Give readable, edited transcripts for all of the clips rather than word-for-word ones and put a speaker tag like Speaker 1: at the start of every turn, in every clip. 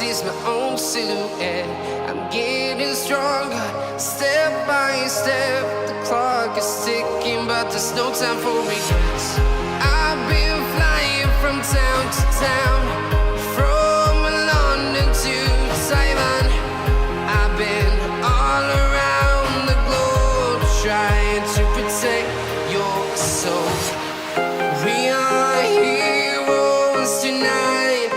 Speaker 1: sees my own silhouette. I'm getting stronger, step by step. The clock is ticking, but there's no time for regrets. I've been flying from town to town, from London to Taiwan. I've been all around the globe, trying to protect your soul. We are heroes tonight.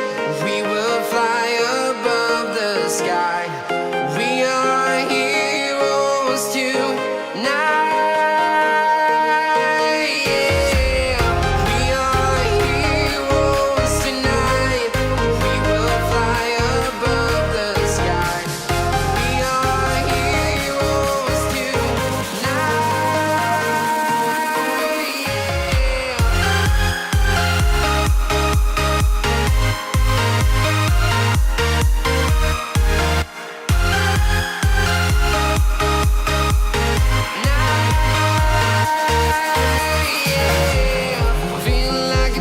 Speaker 1: We will fly above the sky. We are heroes tonight. Yeah. We are heroes tonight. We will fly above the sky. We are heroes tonight. Feeling like a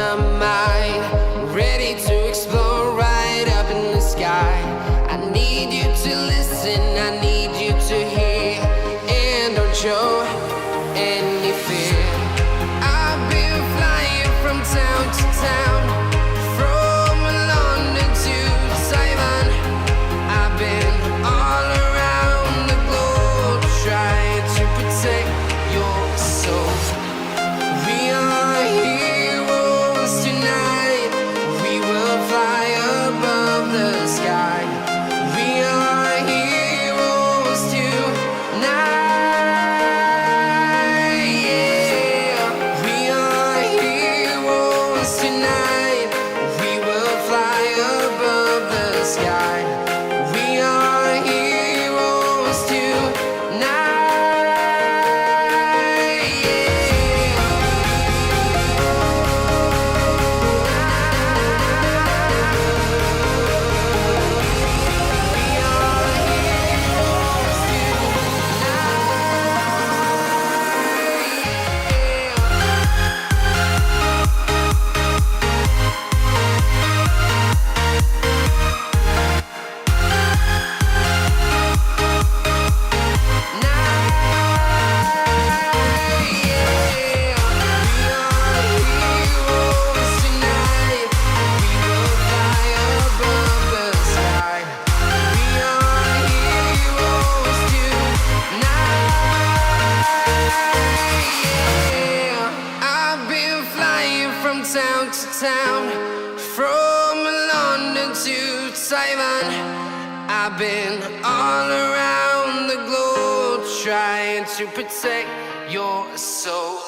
Speaker 1: dynamite, ready to explode right up in the sky. I need you to listen, I need you to hear, and don't show any fear. I've been flying from town to town, from London to Taiwan. I've been all around the globe, trying to protect your soul. We are heroes tonight. We will fly above the sky. We are heroes tonight. Yeah. We are heroes tonight. We will fly above the sky. We are heroes tonight. I've been flying from town to town, from London to Taiwan. I've been all around the globe, trying to protect your soul.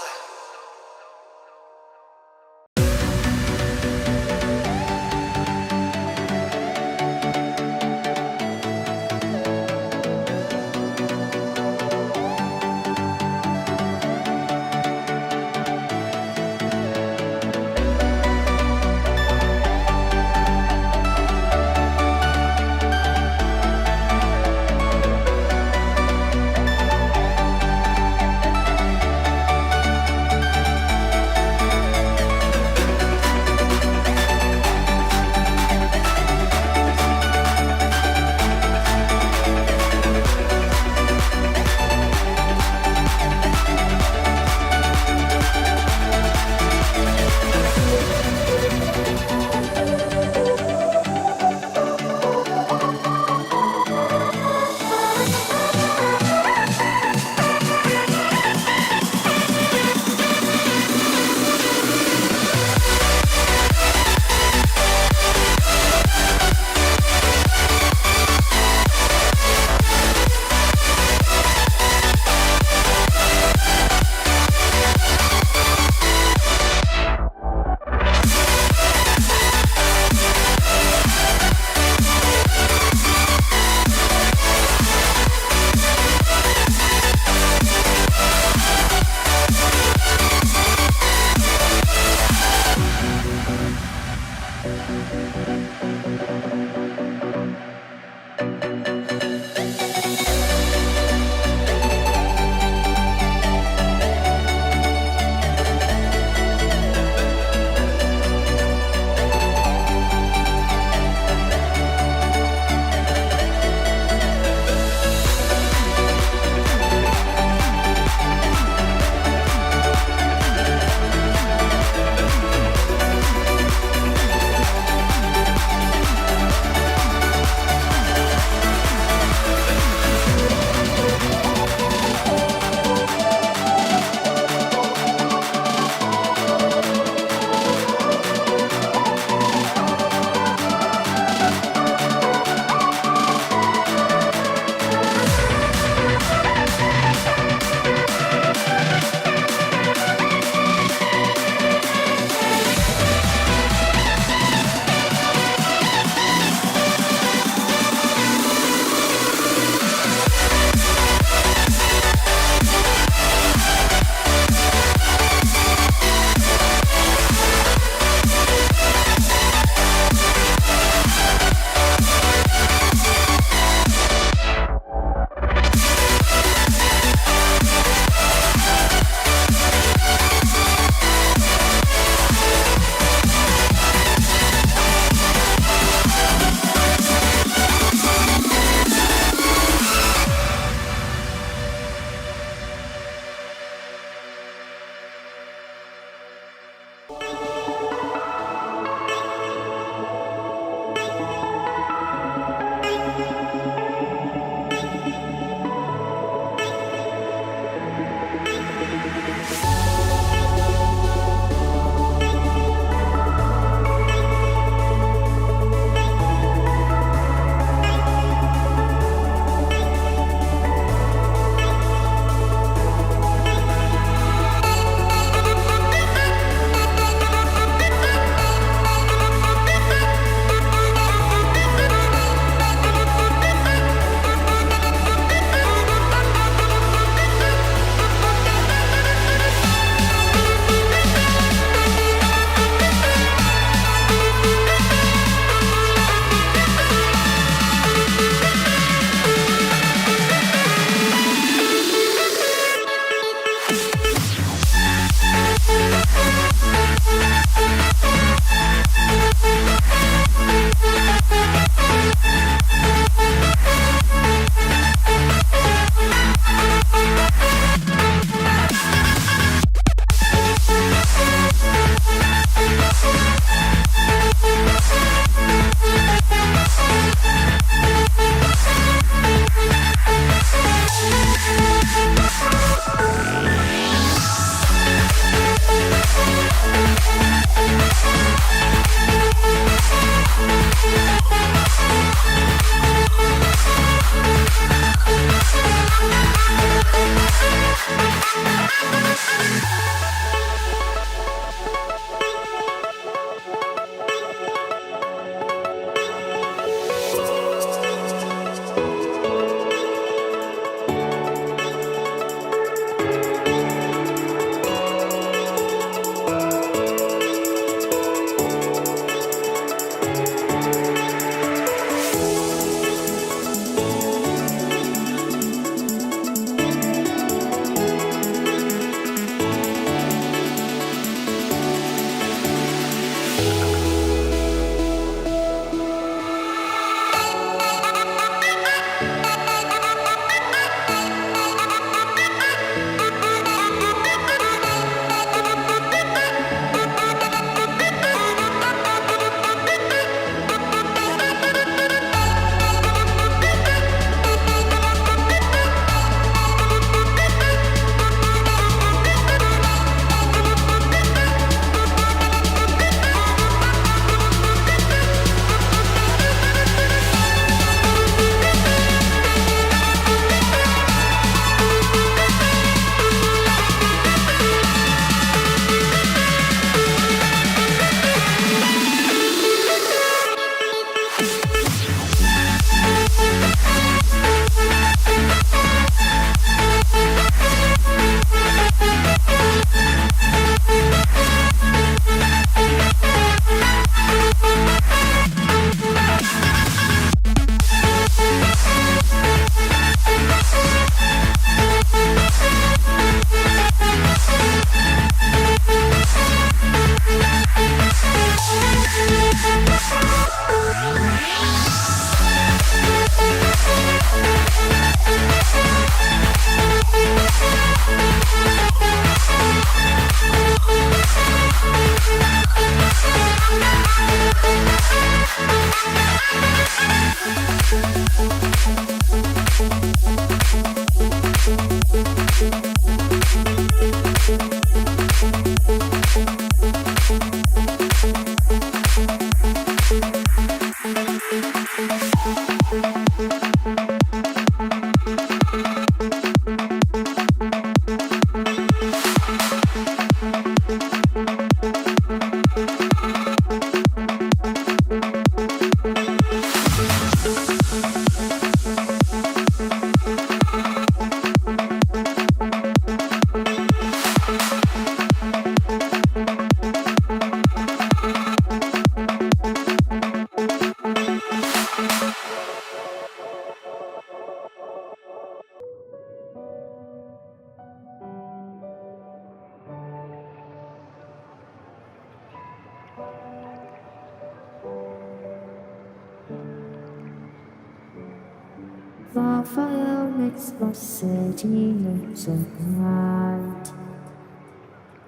Speaker 2: The fire makes the city look so bright.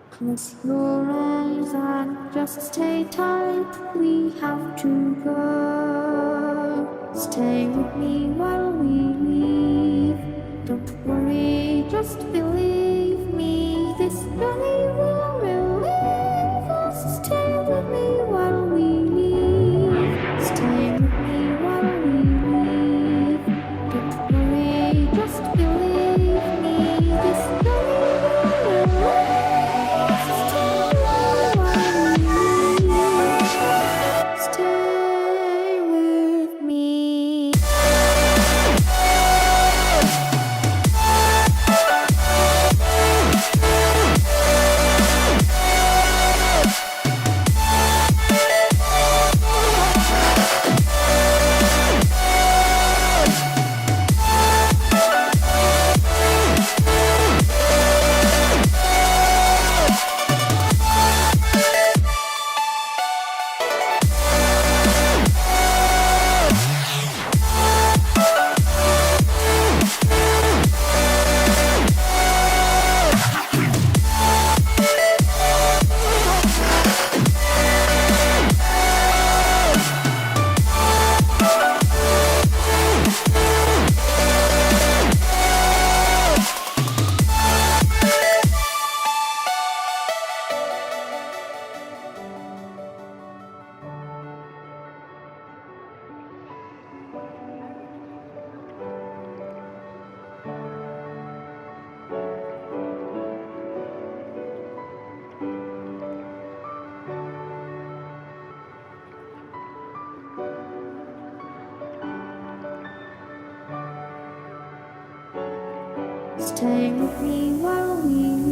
Speaker 2: Close your eyes and just stay tight. We have to go. Stay with me while we leave. Don't worry, just believe me. This journey will relieve us. Stay with me while we leave. Stay with me while we leave. Don't worry, just believe me. This journey will relieve us. Stay with me while we leave. Stay with me. Stay with me while we